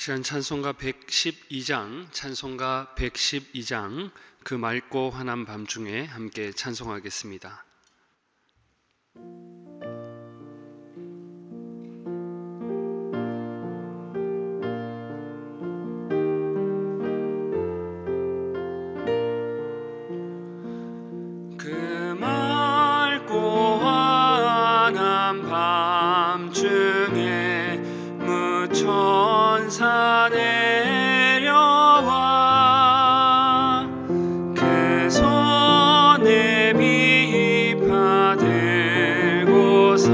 시간 찬송가 112장 그 맑고 환한 밤중에 함께 찬송하겠습니다. 그 맑고 환한 밤중에 무천사 내려와 그 손에 비파 들고서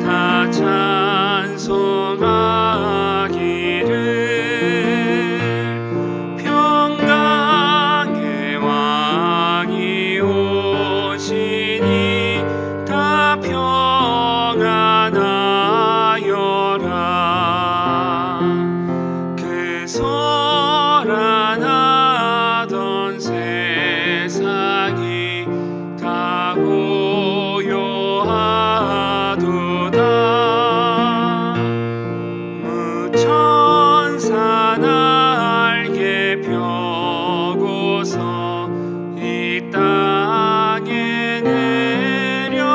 다 찬송하기를 평강의 왕이 오시니 다 평안하여라. 그 소란하던 세상이 다 고요하도다. 무천사 날개 펴고서 이 땅에 내려와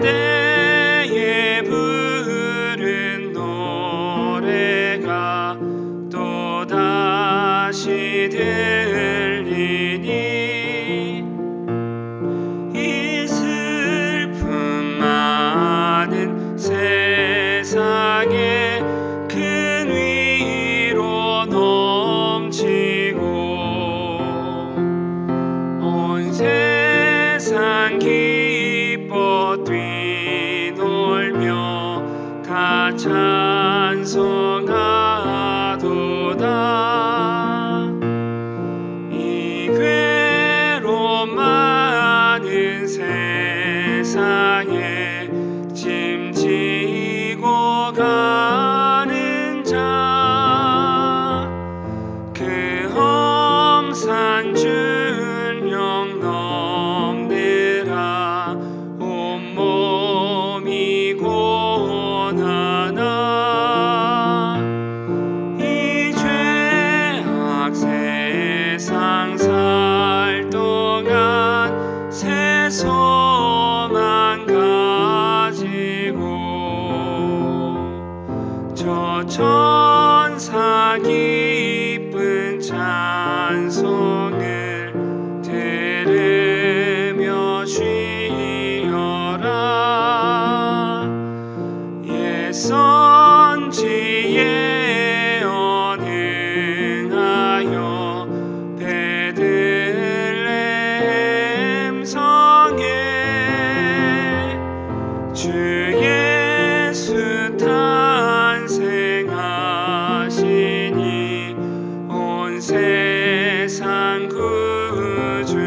그때에 부른 노래가 또다시 들리니 이 슬픔 많은 세상에 큰 위로 넘치고 온 세상 기뻐 뛰놀며 다 찬송하도다. 이 괴로움 많은 세상에 짐지고 가는 자 그 험산 준령 넘느라 온몸이 고난하나 이 죄악 세상 살 동안 새 소망 가지고 저 천사 기쁜 찬송을 들으며 쉬어라. 옛 선지에 언행하여 베들레헴 성에 주 예수 탄생하시니 온 세상 구주라.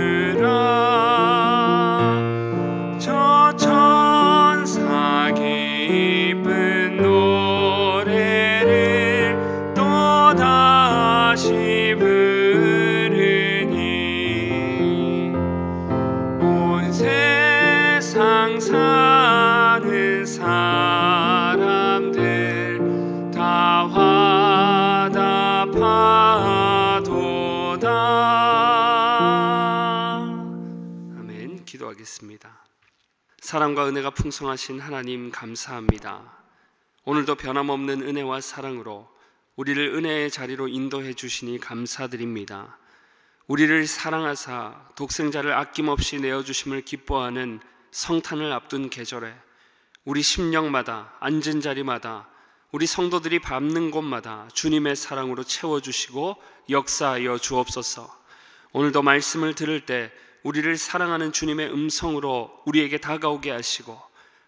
저 천사 기쁜 노래를 또다시 부르니 온 세상 사는 사람들 다 화답하도다. 아멘. 기도하겠습니다. 사랑과 은혜가 풍성하신 하나님 감사합니다. 오늘도 변함없는 은혜와 사랑으로 우리를 은혜의 자리로 인도해 주시니 감사드립니다. 우리를 사랑하사 독생자를 아낌없이 내어주심을 기뻐하는 성탄을 앞둔 계절에 우리 심령마다 앉은 자리마다 우리 성도들이 밟는 곳마다 주님의 사랑으로 채워주시고 역사하여 주옵소서. 오늘도 말씀을 들을 때 우리를 사랑하는 주님의 음성으로 우리에게 다가오게 하시고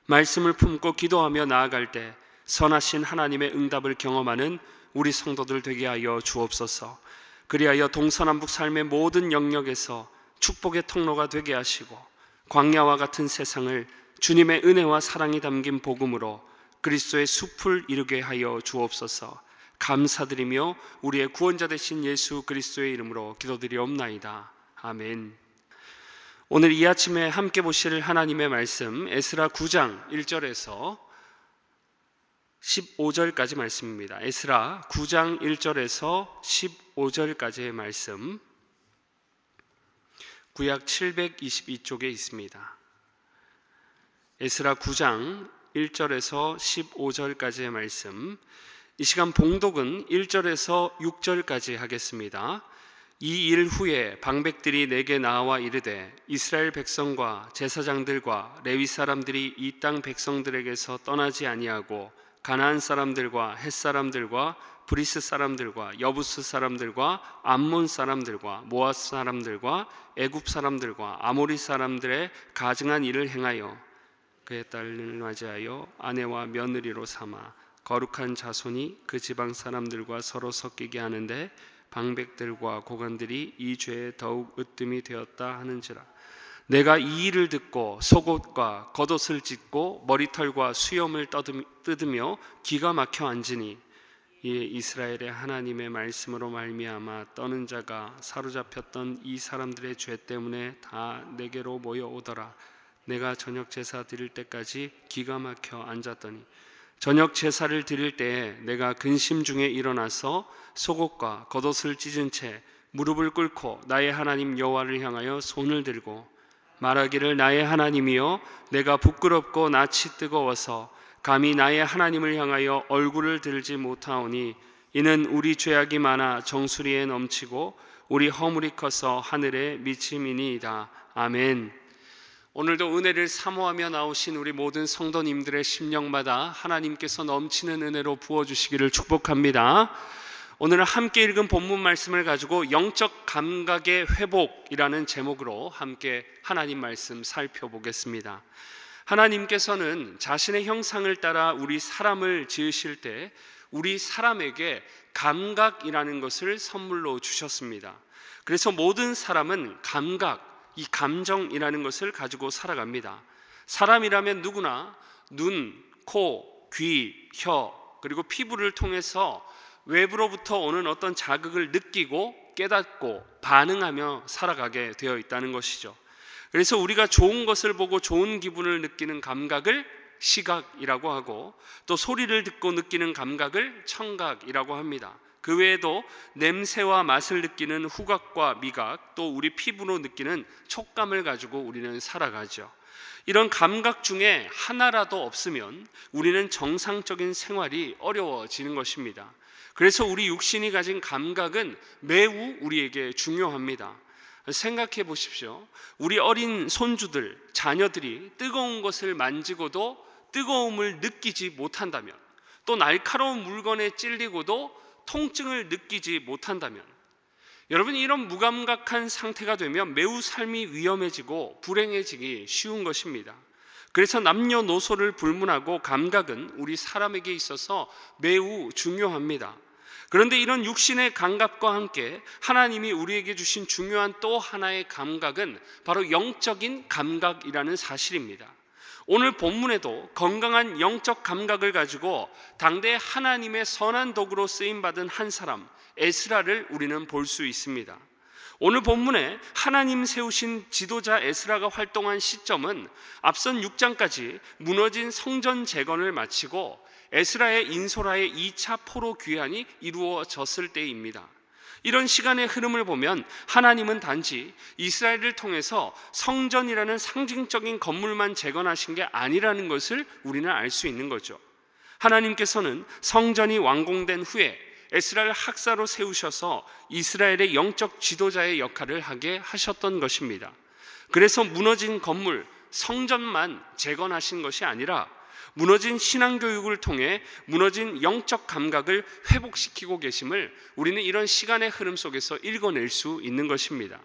말씀을 품고 기도하며 나아갈 때 선하신 하나님의 응답을 경험하는 우리 성도들 되게 하여 주옵소서. 그리하여 동서남북 삶의 모든 영역에서 축복의 통로가 되게 하시고 광야와 같은 세상을 주님의 은혜와 사랑이 담긴 복음으로 그리스도의 숲을 이루게 하여 주옵소서. 감사드리며 우리의 구원자 되신 예수 그리스도의 이름으로 기도드리옵나이다. 아멘. 오늘 이 아침에 함께 보실 하나님의 말씀 에스라 9장 1절에서 15절까지 말씀입니다. 에스라 9장 1절에서 15절까지의 말씀, 구약 722쪽에 있습니다. 에스라 9장 1절에서 15절까지의 말씀, 이 시간 봉독은 1절에서 6절까지 하겠습니다. 이 일 후에 방백들이 내게 나와 이르되 이스라엘 백성과 제사장들과 레위 사람들이 이 땅 백성들에게서 떠나지 아니하고 가나안 사람들과 헷 사람들과 브리스 사람들과 여부스 사람들과 암몬 사람들과 모압 사람들과 애굽 사람들과 아모리 사람들의 가증한 일을 행하여 그의 딸을 맞이하여 아내와 며느리로 삼아 거룩한 자손이 그 지방 사람들과 서로 섞이게 하는데 방백들과 고관들이 이 죄에 더욱 으뜸이 되었다 하는지라. 내가 이 일을 듣고 속옷과 겉옷을 찢고 머리털과 수염을 뜯으며 기가 막혀 앉으니 이에 이스라엘의 하나님의 말씀으로 말미암아 떠는 자가 사로잡혔던 이 사람들의 죄 때문에 다 내게로 모여오더라. 내가 저녁 제사 드릴 때까지 기가 막혀 앉았더니 저녁 제사를 드릴 때에 내가 근심 중에 일어나서 속옷과 겉옷을 찢은 채 무릎을 꿇고 나의 하나님 여호와를 향하여 손을 들고 말하기를 나의 하나님이여 내가 부끄럽고 낯이 뜨거워서 감히 나의 하나님을 향하여 얼굴을 들지 못하오니 이는 우리 죄악이 많아 정수리에 넘치고 우리 허물이 커서 하늘에 미침이니이다. 아멘. 오늘도 은혜를 사모하며 나오신 우리 모든 성도님들의 심령마다 하나님께서 넘치는 은혜로 부어주시기를 축복합니다. 오늘 함께 읽은 본문 말씀을 가지고 영적 감각의 회복이라는 제목으로 함께 하나님 말씀 살펴보겠습니다. 하나님께서는 자신의 형상을 따라 우리 사람을 지으실 때 우리 사람에게 감각이라는 것을 선물로 주셨습니다. 그래서 모든 사람은 감각, 이 감정이라는 것을 가지고 살아갑니다. 사람이라면 누구나 눈, 코, 귀, 혀 그리고 피부를 통해서 외부로부터 오는 어떤 자극을 느끼고 깨닫고 반응하며 살아가게 되어 있다는 것이죠. 그래서 우리가 좋은 것을 보고 좋은 기분을 느끼는 감각을 시각이라고 하고 또 소리를 듣고 느끼는 감각을 청각이라고 합니다. 그 외에도 냄새와 맛을 느끼는 후각과 미각, 또 우리 피부로 느끼는 촉감을 가지고 우리는 살아가죠. 이런 감각 중에 하나라도 없으면 우리는 정상적인 생활이 어려워지는 것입니다. 그래서 우리 육신이 가진 감각은 매우 우리에게 중요합니다. 생각해 보십시오. 우리 어린 손주들, 자녀들이 뜨거운 것을 만지고도 뜨거움을 느끼지 못한다면, 또 날카로운 물건에 찔리고도 통증을 느끼지 못한다면, 여러분 이런 무감각한 상태가 되면 매우 삶이 위험해지고 불행해지기 쉬운 것입니다. 그래서 남녀노소를 불문하고 감각은 우리 사람에게 있어서 매우 중요합니다. 그런데 이런 육신의 감각과 함께 하나님이 우리에게 주신 중요한 또 하나의 감각은 바로 영적인 감각이라는 사실입니다. 오늘 본문에도 건강한 영적 감각을 가지고 당대 하나님의 선한 도구로 쓰임받은 한 사람 에스라를 우리는 볼 수 있습니다. 오늘 본문에 하나님 세우신 지도자 에스라가 활동한 시점은 앞선 6장까지 무너진 성전 재건을 마치고 에스라의 인소라의 2차 포로 귀환이 이루어졌을 때입니다. 이런 시간의 흐름을 보면 하나님은 단지 이스라엘을 통해서 성전이라는 상징적인 건물만 재건하신 게 아니라는 것을 우리는 알 수 있는 거죠. 하나님께서는 성전이 완공된 후에 에스라를 학사로 세우셔서 이스라엘의 영적 지도자의 역할을 하게 하셨던 것입니다. 그래서 무너진 건물, 성전만 재건하신 것이 아니라 무너진 신앙교육을 통해 무너진 영적 감각을 회복시키고 계심을 우리는 이런 시간의 흐름 속에서 읽어낼 수 있는 것입니다.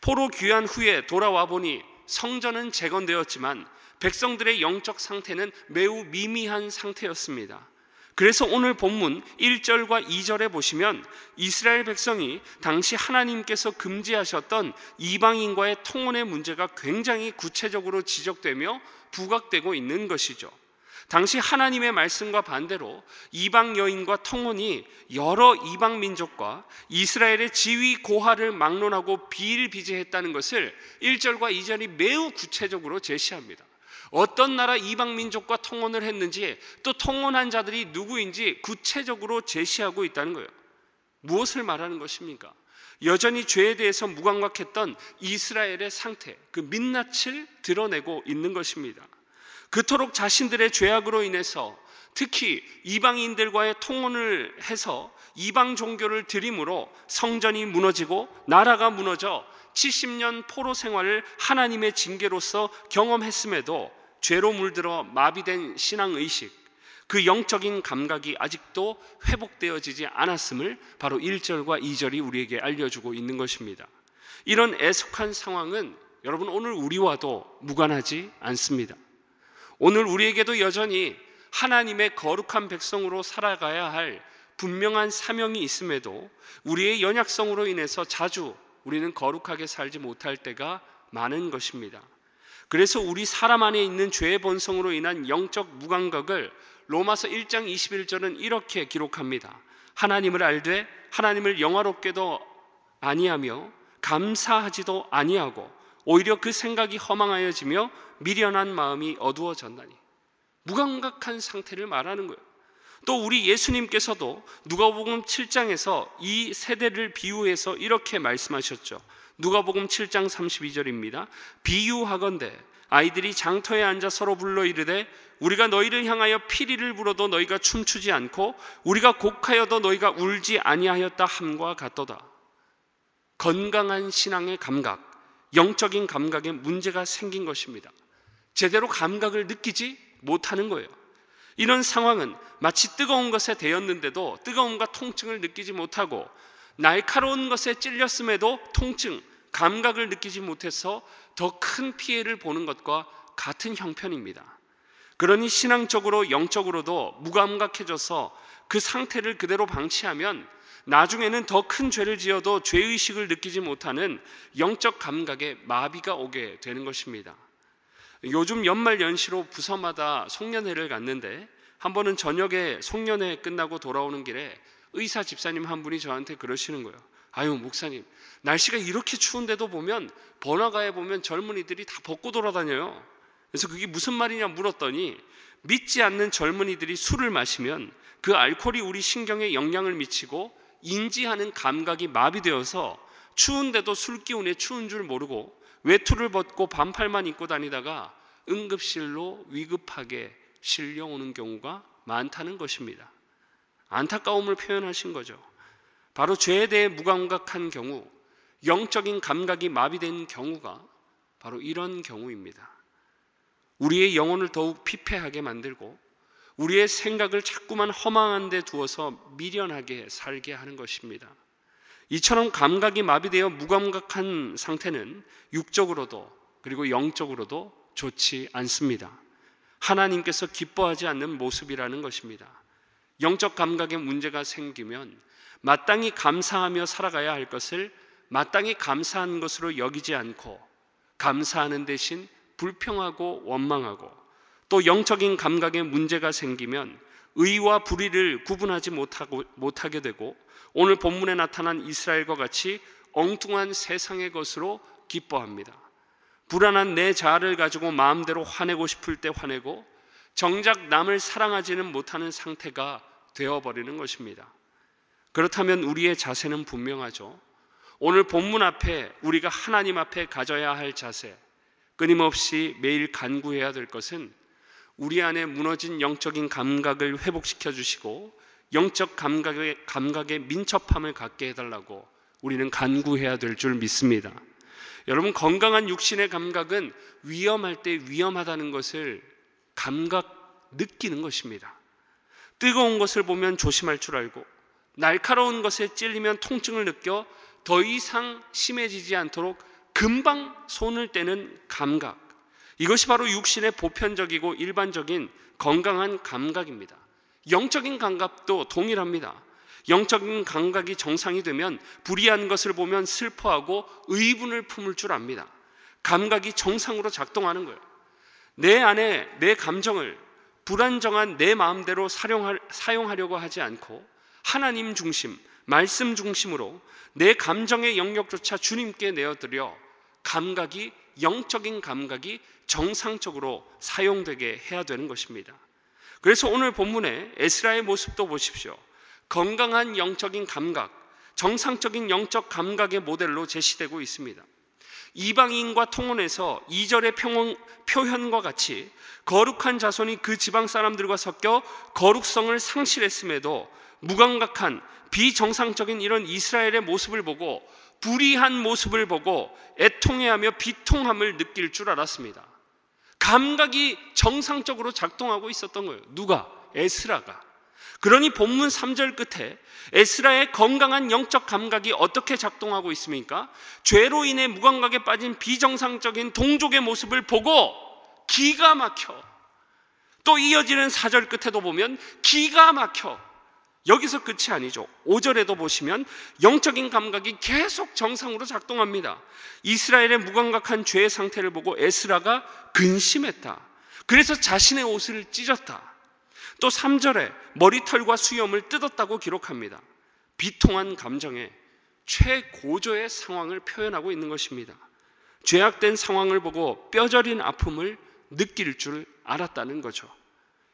포로 귀환 후에 돌아와 보니 성전은 재건되었지만 백성들의 영적 상태는 매우 미미한 상태였습니다. 그래서 오늘 본문 1절과 2절에 보시면 이스라엘 백성이 당시 하나님께서 금지하셨던 이방인과의 통혼의 문제가 굉장히 구체적으로 지적되며 부각되고 있는 것이죠. 당시 하나님의 말씀과 반대로 이방 여인과 통혼이 여러 이방 민족과 이스라엘의 지위 고하를 막론하고 비일비재했다는 것을 1절과 2절이 매우 구체적으로 제시합니다. 어떤 나라 이방 민족과 통혼을 했는지, 또 통혼한 자들이 누구인지 구체적으로 제시하고 있다는 거예요. 무엇을 말하는 것입니까? 여전히 죄에 대해서 무감각했던 이스라엘의 상태, 그 민낯을 드러내고 있는 것입니다. 그토록 자신들의 죄악으로 인해서 특히 이방인들과의 통혼을 해서 이방 종교를 들임으로 성전이 무너지고 나라가 무너져 70년 포로 생활을 하나님의 징계로서 경험했음에도 죄로 물들어 마비된 신앙의식, 그 영적인 감각이 아직도 회복되어지지 않았음을 바로 1절과 2절이 우리에게 알려주고 있는 것입니다. 이런 애석한 상황은 여러분 오늘 우리와도 무관하지 않습니다. 오늘 우리에게도 여전히 하나님의 거룩한 백성으로 살아가야 할 분명한 사명이 있음에도 우리의 연약성으로 인해서 자주 우리는 거룩하게 살지 못할 때가 많은 것입니다. 그래서 우리 사람 안에 있는 죄의 본성으로 인한 영적 무감각을 로마서 1장 21절은 이렇게 기록합니다. 하나님을 알되 하나님을 영화롭게도 아니하며 감사하지도 아니하고 오히려 그 생각이 허망하여지며 미련한 마음이 어두워졌나니. 무감각한 상태를 말하는 거예요. 또 우리 예수님께서도 누가복음 7장에서 이 세대를 비유해서 이렇게 말씀하셨죠. 누가복음 7장 32절입니다. 비유하건대 아이들이 장터에 앉아 서로 불러 이르되 우리가 너희를 향하여 피리를 불어도 너희가 춤추지 않고 우리가 곡하여도 너희가 울지 아니하였다 함과 같도다. 건강한 신앙의 감각, 영적인 감각에 문제가 생긴 것입니다. 제대로 감각을 느끼지 못하는 거예요. 이런 상황은 마치 뜨거운 것에 데였는데도 뜨거움과 통증을 느끼지 못하고 날카로운 것에 찔렸음에도 통증, 감각을 느끼지 못해서 더 큰 피해를 보는 것과 같은 형편입니다. 그러니 신앙적으로 영적으로도 무감각해져서 그 상태를 그대로 방치하면 나중에는 더 큰 죄를 지어도 죄의식을 느끼지 못하는 영적 감각에 마비가 오게 되는 것입니다. 요즘 연말 연시로 부서마다 송년회를 갔는데 한 번은 저녁에 송년회 끝나고 돌아오는 길에 의사 집사님 한 분이 저한테 그러시는 거예요. 아유 목사님, 날씨가 이렇게 추운데도 보면 번화가에 보면 젊은이들이 다 벗고 돌아다녀요. 그래서 그게 무슨 말이냐 물었더니 믿지 않는 젊은이들이 술을 마시면 그 알코올이 우리 신경에 영향을 미치고 인지하는 감각이 마비되어서 추운데도 술 기운에 추운 줄 모르고 외투를 벗고 반팔만 입고 다니다가 응급실로 위급하게 실려오는 경우가 많다는 것입니다. 안타까움을 표현하신 거죠. 바로 죄에 대해 무감각한 경우, 영적인 감각이 마비된 경우가 바로 이런 경우입니다. 우리의 영혼을 더욱 피폐하게 만들고 우리의 생각을 자꾸만 허망한 데 두어서 미련하게 살게 하는 것입니다. 이처럼 감각이 마비되어 무감각한 상태는 육적으로도 그리고 영적으로도 좋지 않습니다. 하나님께서 기뻐하지 않는 모습이라는 것입니다. 영적 감각에 문제가 생기면 마땅히 감사하며 살아가야 할 것을 마땅히 감사한 것으로 여기지 않고 감사하는 대신 불평하고 원망하고, 또 영적인 감각에 문제가 생기면 의와 불의를 구분하지 못하게 되고 오늘 본문에 나타난 이스라엘과 같이 엉뚱한 세상의 것으로 기뻐합니다. 불안한 내 자아를 가지고 마음대로 화내고 싶을 때 화내고 정작 남을 사랑하지는 못하는 상태가 되어버리는 것입니다. 그렇다면 우리의 자세는 분명하죠. 오늘 본문 앞에 우리가 하나님 앞에 가져야 할 자세, 끊임없이 매일 간구해야 될 것은 우리 안에 무너진 영적인 감각을 회복시켜 주시고 영적 감각의 민첩함을 갖게 해달라고 우리는 간구해야 될 줄 믿습니다. 여러분, 건강한 육신의 감각은 위험할 때 위험하다는 것을 느끼는 것입니다. 뜨거운 것을 보면 조심할 줄 알고 날카로운 것에 찔리면 통증을 느껴 더 이상 심해지지 않도록 금방 손을 떼는 감각, 이것이 바로 육신의 보편적이고 일반적인 건강한 감각입니다. 영적인 감각도 동일합니다. 영적인 감각이 정상이 되면 불의한 것을 보면 슬퍼하고 의분을 품을 줄 압니다. 감각이 정상으로 작동하는 거예요. 내 안에 내 감정을 불안정한 내 마음대로 사용하려고 하지 않고 하나님 중심, 말씀 중심으로 내 감정의 영역조차 주님께 내어드려 감각이 영적인 감각이 정상적으로 사용되게 해야 되는 것입니다. 그래서 오늘 본문에 에스라의 모습도 보십시오. 건강한 영적인 감각, 정상적인 영적 감각의 모델로 제시되고 있습니다. 이방인과 통혼해서 2절의 표현과 같이 거룩한 자손이 그 지방 사람들과 섞여 거룩성을 상실했음에도 무감각한 비정상적인 이런 이스라엘의 모습을 보고 불의한 모습을 보고 애통해하며 비통함을 느낄 줄 알았습니다. 감각이 정상적으로 작동하고 있었던 거예요. 누가? 에스라가. 그러니 본문 3절 끝에 에스라의 건강한 영적 감각이 어떻게 작동하고 있습니까? 죄로 인해 무감각에 빠진 비정상적인 동족의 모습을 보고 기가 막혀. 또 이어지는 4절 끝에도 보면 기가 막혀. 여기서 끝이 아니죠. 5절에도 보시면 영적인 감각이 계속 정상으로 작동합니다. 이스라엘의 무감각한 죄의 상태를 보고 에스라가 근심했다. 그래서 자신의 옷을 찢었다. 또 3절에 머리털과 수염을 뜯었다고 기록합니다. 비통한 감정에 최고조의 상황을 표현하고 있는 것입니다. 죄악된 상황을 보고 뼈저린 아픔을 느낄 줄 알았다는 거죠.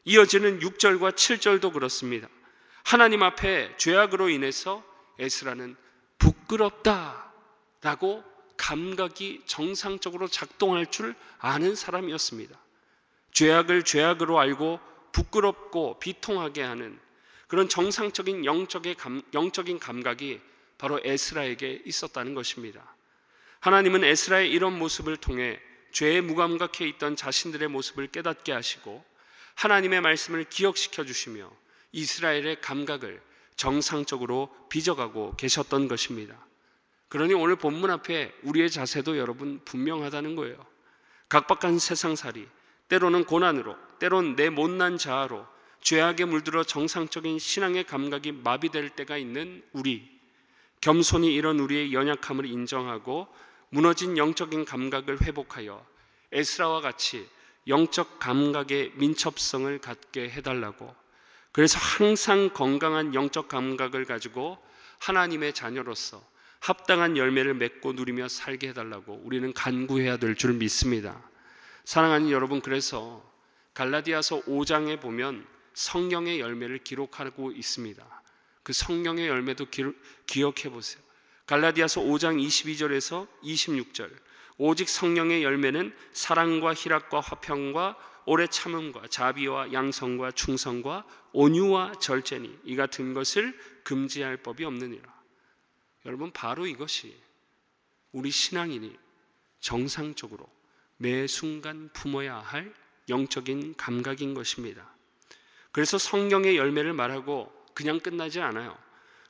이어지는 6절과 7절도 그렇습니다. 하나님 앞에 죄악으로 인해서 에스라는 부끄럽다라고 감각이 정상적으로 작동할 줄 아는 사람이었습니다. 죄악을 죄악으로 알고 부끄럽고 비통하게 하는 그런 정상적인 영적인 감각이 바로 에스라에게 있었다는 것입니다. 하나님은 에스라의 이런 모습을 통해 죄에 무감각해 있던 자신들의 모습을 깨닫게 하시고 하나님의 말씀을 기억시켜 주시며 이스라엘의 감각을 정상적으로 빚어가고 계셨던 것입니다. 그러니 오늘 본문 앞에 우리의 자세도 여러분 분명하다는 거예요. 각박한 세상살이, 때로는 고난으로, 때론 내 못난 자아로 죄악에 물들어 정상적인 신앙의 감각이 마비될 때가 있는 우리, 겸손히 이런 우리의 연약함을 인정하고 무너진 영적인 감각을 회복하여 에스라와 같이 영적 감각의 민첩성을 갖게 해달라고, 그래서 항상 건강한 영적 감각을 가지고 하나님의 자녀로서 합당한 열매를 맺고 누리며 살게 해달라고 우리는 간구해야 될 줄 믿습니다. 사랑하는 여러분, 그래서 갈라디아서 5장에 보면 성령의 열매를 기록하고 있습니다. 그 성령의 열매도 기억해 보세요. 갈라디아서 5장 22절에서 26절, 오직 성령의 열매는 사랑과 희락과 화평과 오래 참음과 자비와 양성과 충성과 온유와 절제니 이 같은 것을 금지할 법이 없느니라. 여러분, 바로 이것이 우리 신앙인이 정상적으로 매 순간 품어야 할 영적인 감각인 것입니다. 그래서 성령의 열매를 말하고 그냥 끝나지 않아요.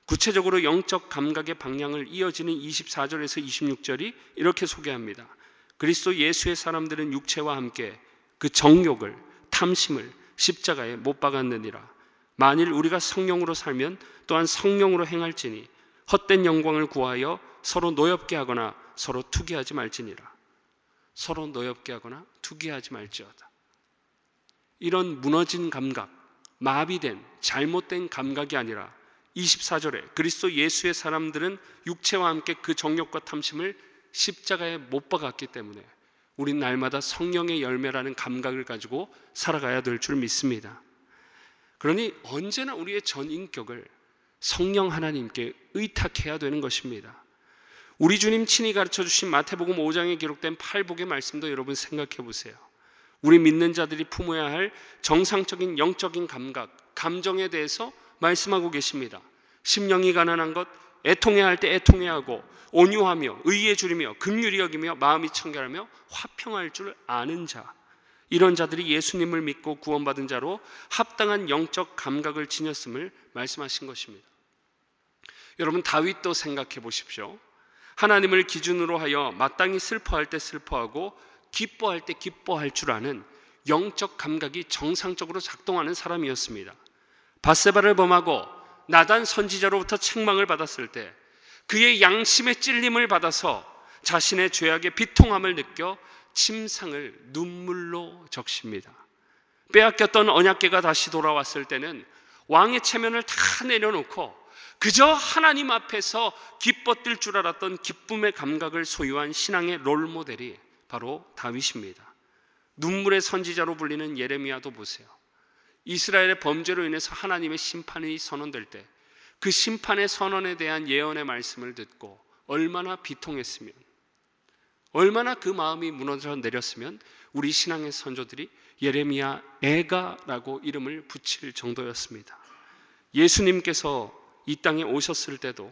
구체적으로 영적 감각의 방향을 이어지는 24절에서 26절이 이렇게 소개합니다. 그리스도 예수의 사람들은 육체와 함께 그 정욕을, 탐심을 십자가에 못 박았느니라. 만일 우리가 성령으로 살면 또한 성령으로 행할지니 헛된 영광을 구하여 서로 노엽게 하거나 서로 투기하지 말지니라. 서로 노엽게 하거나 투기하지 말지어다. 이런 무너진 감각, 마비된 잘못된 감각이 아니라 24절에 그리스도 예수의 사람들은 육체와 함께 그 정욕과 탐심을 십자가에 못 박았기 때문에 우린 날마다 성령의 열매라는 감각을 가지고 살아가야 될 줄 믿습니다. 그러니 언제나 우리의 전 인격을 성령 하나님께 의탁해야 되는 것입니다. 우리 주님 친히 가르쳐 주신 마태복음 5장에 기록된 팔복의 말씀도 여러분 생각해 보세요. 우리 믿는 자들이 품어야 할 정상적인 영적인 감각, 감정에 대해서 말씀하고 계십니다. 심령이 가난한 것, 애통해야 할 때 애통해하고 온유하며 의에 주리며 긍휼히 여기며 마음이 청결하며 화평할 줄 아는 자, 이런 자들이 예수님을 믿고 구원받은 자로 합당한 영적 감각을 지녔음을 말씀하신 것입니다. 여러분, 다윗도 생각해 보십시오. 하나님을 기준으로 하여 마땅히 슬퍼할 때 슬퍼하고 기뻐할 때 기뻐할 줄 아는 영적 감각이 정상적으로 작동하는 사람이었습니다. 밧세바를 범하고 나단 선지자로부터 책망을 받았을 때 그의 양심의 찔림을 받아서 자신의 죄악의 비통함을 느껴 침상을 눈물로 적십니다. 빼앗겼던 언약궤가 다시 돌아왔을 때는 왕의 체면을 다 내려놓고 그저 하나님 앞에서 기뻤을 줄 알았던 기쁨의 감각을 소유한 신앙의 롤모델이 바로 다윗입니다. 눈물의 선지자로 불리는 예레미야도 보세요. 이스라엘의 범죄로 인해서 하나님의 심판이 선언될 때 그 심판의 선언에 대한 예언의 말씀을 듣고 얼마나 비통했으면, 얼마나 그 마음이 무너져 내렸으면 우리 신앙의 선조들이 예레미야 애가라고 이름을 붙일 정도였습니다. 예수님께서 이 땅에 오셨을 때도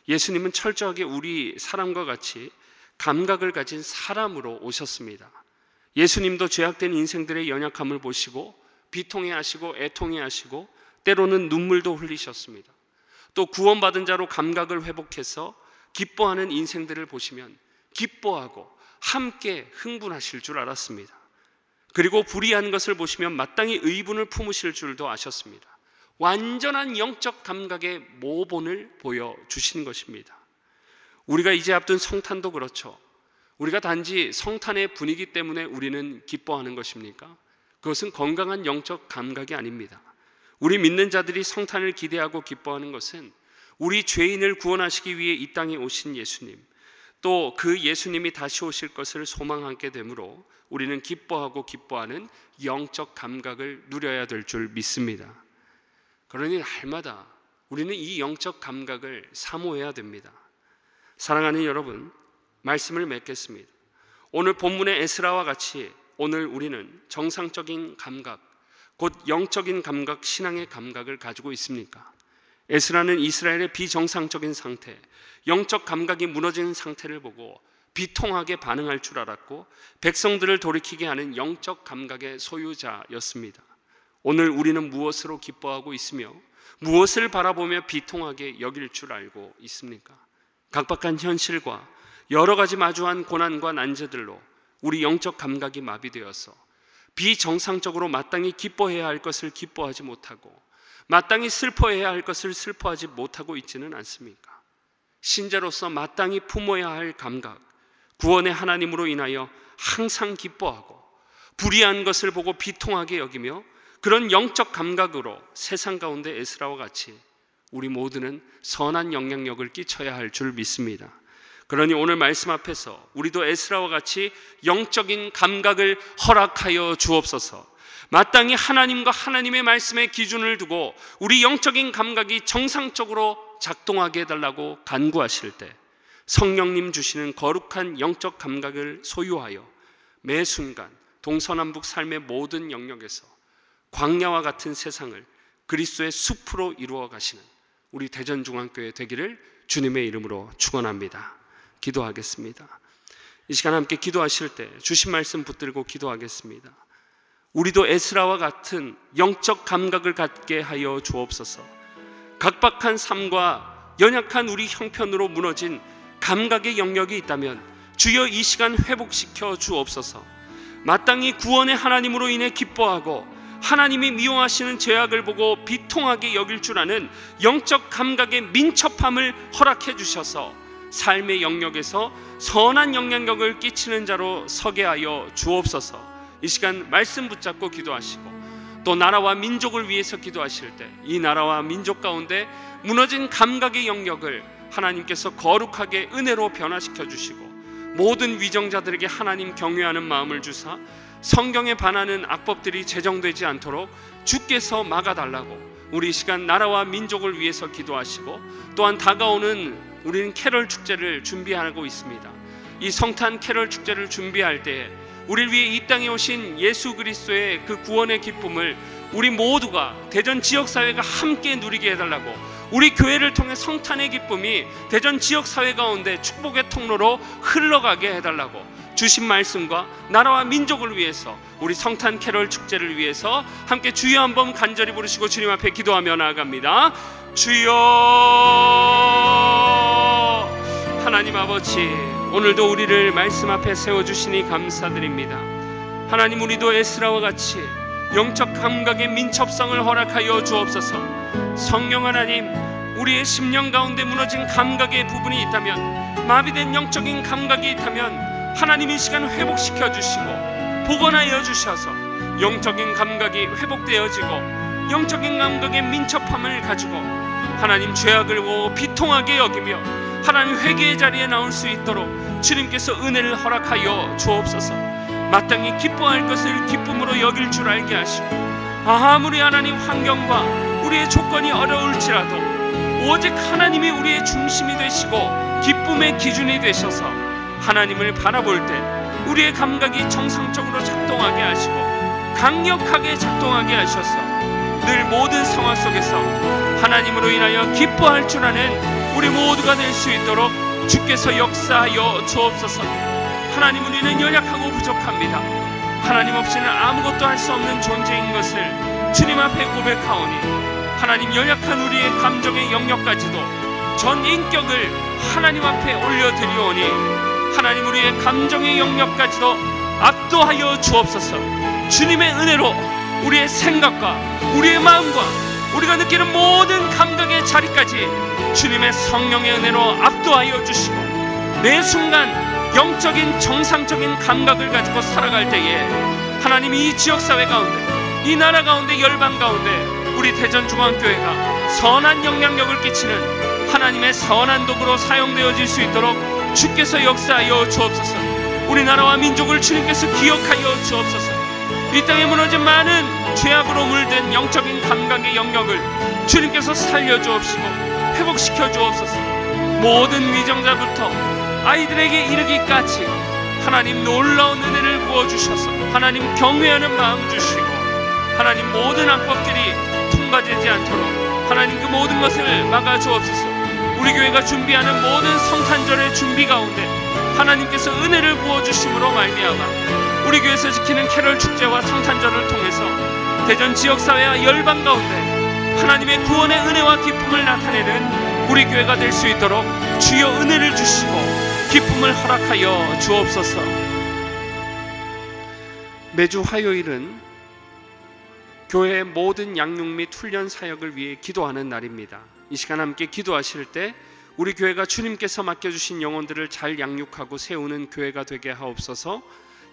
예수님은 철저하게 우리 사람과 같이 감각을 가진 사람으로 오셨습니다. 예수님도 죄악된 인생들의 연약함을 보시고 비통해하시고 애통해하시고 때로는 눈물도 흘리셨습니다. 또 구원받은 자로 감각을 회복해서 기뻐하는 인생들을 보시면 기뻐하고 함께 흥분하실 줄 알았습니다. 그리고 불의한 것을 보시면 마땅히 의분을 품으실 줄도 아셨습니다. 완전한 영적 감각의 모본을 보여주신 것입니다. 우리가 이제 앞둔 성탄도 그렇죠. 우리가 단지 성탄의 분위기 때문에 우리는 기뻐하는 것입니까? 그것은 건강한 영적 감각이 아닙니다. 우리 믿는 자들이 성탄을 기대하고 기뻐하는 것은 우리 죄인을 구원하시기 위해 이 땅에 오신 예수님, 또 그 예수님이 다시 오실 것을 소망하게 되므로 우리는 기뻐하고 기뻐하는 영적 감각을 누려야 될 줄 믿습니다. 그러니 날마다 우리는 이 영적 감각을 사모해야 됩니다. 사랑하는 여러분, 말씀을 맺겠습니다. 오늘 본문의 에스라와 같이 오늘 우리는 정상적인 감각, 곧 영적인 감각, 신앙의 감각을 가지고 있습니까? 에스라는 이스라엘의 비정상적인 상태, 영적 감각이 무너진 상태를 보고 비통하게 반응할 줄 알았고 백성들을 돌이키게 하는 영적 감각의 소유자였습니다. 오늘 우리는 무엇으로 기뻐하고 있으며 무엇을 바라보며 비통하게 여길 줄 알고 있습니까? 각박한 현실과 여러 가지 마주한 고난과 난제들로 우리 영적 감각이 마비되어서 비정상적으로 마땅히 기뻐해야 할 것을 기뻐하지 못하고 마땅히 슬퍼해야 할 것을 슬퍼하지 못하고 있지는 않습니까? 신자로서 마땅히 품어야 할 감각, 구원의 하나님으로 인하여 항상 기뻐하고 불의한 것을 보고 비통하게 여기며 그런 영적 감각으로 세상 가운데 에스라와 같이 우리 모두는 선한 영향력을 끼쳐야 할 줄 믿습니다. 그러니 오늘 말씀 앞에서 우리도 에스라와 같이 영적인 감각을 허락하여 주옵소서. 마땅히 하나님과 하나님의 말씀에 기준을 두고 우리 영적인 감각이 정상적으로 작동하게 해달라고 간구하실 때 성령님 주시는 거룩한 영적 감각을 소유하여 매 순간 동서남북 삶의 모든 영역에서 광야와 같은 세상을 그리스도의 숲으로 이루어 가시는 우리 대전중앙교회 되기를 주님의 이름으로 축원합니다. 기도하겠습니다. 이 시간 함께 기도하실 때 주신 말씀 붙들고 기도하겠습니다. 우리도 에스라와 같은 영적 감각을 갖게 하여 주옵소서. 각박한 삶과 연약한 우리 형편으로 무너진 감각의 영역이 있다면 주여 이 시간 회복시켜 주옵소서. 마땅히 구원의 하나님으로 인해 기뻐하고 하나님이 미워하시는 죄악을 보고 비통하게 여길 줄 아는 영적 감각의 민첩함을 허락해 주셔서 삶의 영역에서 선한 영향력을 끼치는 자로 서게 하여 주옵소서. 이 시간 말씀 붙잡고 기도하시고 또 나라와 민족을 위해서 기도하실 때 이 나라와 민족 가운데 무너진 감각의 영역을 하나님께서 거룩하게 은혜로 변화시켜 주시고 모든 위정자들에게 하나님 경외하는 마음을 주사 성경에 반하는 악법들이 제정되지 않도록 주께서 막아달라고 우리 시간 나라와 민족을 위해서 기도하시고 또한 다가오는 우리는 캐럴 축제를 준비하고 있습니다. 이 성탄 캐럴 축제를 준비할 때 우리를 위해 이 땅에 오신 예수 그리스도의 그 구원의 기쁨을 우리 모두가 대전 지역사회가 함께 누리게 해달라고 우리 교회를 통해 성탄의 기쁨이 대전 지역사회 가운데 축복의 통로로 흘러가게 해달라고 주신 말씀과 나라와 민족을 위해서 우리 성탄 캐럴 축제를 위해서 함께 주여 한번 간절히 부르시고 주님 앞에 기도하며 나아갑니다. 주여 하나님 아버지, 오늘도 우리를 말씀 앞에 세워주시니 감사드립니다. 하나님, 우리도 에스라와 같이 영적 감각의 민첩성을 허락하여 주옵소서. 성령 하나님, 우리의 심령 가운데 무너진 감각의 부분이 있다면, 마비된 영적인 감각이 있다면 하나님 이 시간 회복시켜 주시고 복원하여 주셔서 영적인 감각이 회복되어지고 영적인 감각의 민첩함을 가지고 하나님 죄악을 보고 비통하게 여기며 하나님 회개의 자리에 나올 수 있도록 주님께서 은혜를 허락하여 주옵소서. 마땅히 기뻐할 것을 기쁨으로 여길 줄 알게 하시고, 아무리 하나님 환경과 우리의 조건이 어려울지라도 오직 하나님이 우리의 중심이 되시고 기쁨의 기준이 되셔서 하나님을 바라볼 때 우리의 감각이 정상적으로 작동하게 하시고 강력하게 작동하게 하셔서 늘 모든 상황 속에서 하나님으로 인하여 기뻐할 줄 아는 우리 모두가 될 수 있도록 주께서 역사하여 주옵소서. 하나님, 우리는 연약하고 부족합니다. 하나님 없이는 아무것도 할 수 없는 존재인 것을 주님 앞에 고백하오니, 하나님, 연약한 우리의 감정의 영역까지도 전 인격을 하나님 앞에 올려드리오니, 하나님, 우리의 감정의 영역까지도 압도하여 주옵소서. 주님의 은혜로 우리의 생각과 우리의 마음과 우리가 느끼는 모든 감각의 자리까지 주님의 성령의 은혜로 압도하여 주시고, 매 순간 영적인 정상적인 감각을 가지고 살아갈 때에 하나님, 이 지역사회 가운데, 이 나라 가운데, 열방 가운데 우리 대전중앙교회가 선한 영향력을 끼치는 하나님의 선한 도구로 사용되어질 수 있도록 주께서 역사하여 주옵소서. 우리나라와 민족을 주님께서 기억하여 주옵소서. 이 땅에 무너진 많은 죄악으로 물든 영적인 감각의 영역을 주님께서 살려주옵시고 회복시켜 주옵소서. 모든 위정자부터 아이들에게 이르기까지 하나님 놀라운 은혜를 부어주셔서 하나님 경외하는 마음 주시고, 하나님 모든 악법들이 통과되지 않도록 하나님 그 모든 것을 막아주옵소서. 우리 교회가 준비하는 모든 성탄절의 준비 가운데 하나님께서 은혜를 부어주심으로 말미암아 우리 교회에서 지키는 캐럴 축제와 성탄절을 통해서 대전 지역사회와 열방 가운데 하나님의 구원의 은혜와 기쁨을 나타내는 우리 교회가 될 수 있도록 주여 은혜를 주시고 기쁨을 허락하여 주옵소서. 매주 화요일은 교회의 모든 양육 및 훈련 사역을 위해 기도하는 날입니다. 이 시간 함께 기도하실 때 우리 교회가 주님께서 맡겨주신 영혼들을 잘 양육하고 세우는 교회가 되게 하옵소서.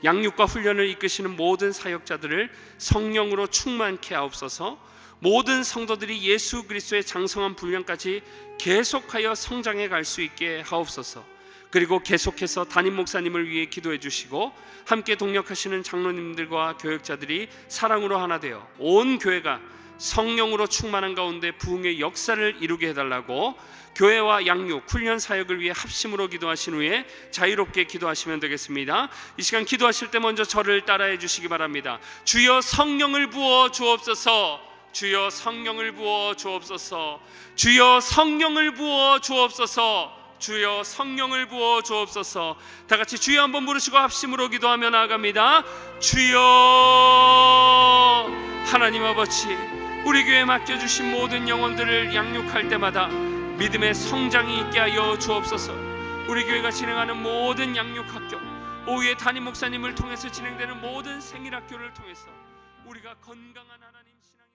양육과 훈련을 이끄시는 모든 사역자들을 성령으로 충만케 하옵소서. 모든 성도들이 예수 그리스도의 장성한 분량까지 계속하여 성장해 갈 수 있게 하옵소서. 그리고 계속해서 담임 목사님을 위해 기도해 주시고, 함께 동역하시는 장로님들과 교역자들이 사랑으로 하나 되어 온 교회가 성령으로 충만한 가운데 부흥의 역사를 이루게 해달라고 교회와 양육, 훈련 사역을 위해 합심으로 기도하신 후에 자유롭게 기도하시면 되겠습니다. 이 시간 기도하실 때 먼저 저를 따라해 주시기 바랍니다. 주여 성령을 부어 주옵소서. 주여 성령을 부어 주옵소서. 주여 성령을 부어 주옵소서. 주여 성령을 부어 주옵소서. 다 같이 주여 한번 부르시고 합심으로 기도하며 나아갑니다. 주여. 하나님 아버지, 우리 교회에 맡겨주신 모든 영혼들을 양육할 때마다 믿음의 성장이 있게 하여 주옵소서. 우리 교회가 진행하는 모든 양육학교, 오후에 담임 목사님을 통해서 진행되는 모든 생일학교를 통해서 우리가 건강한 하나님 신앙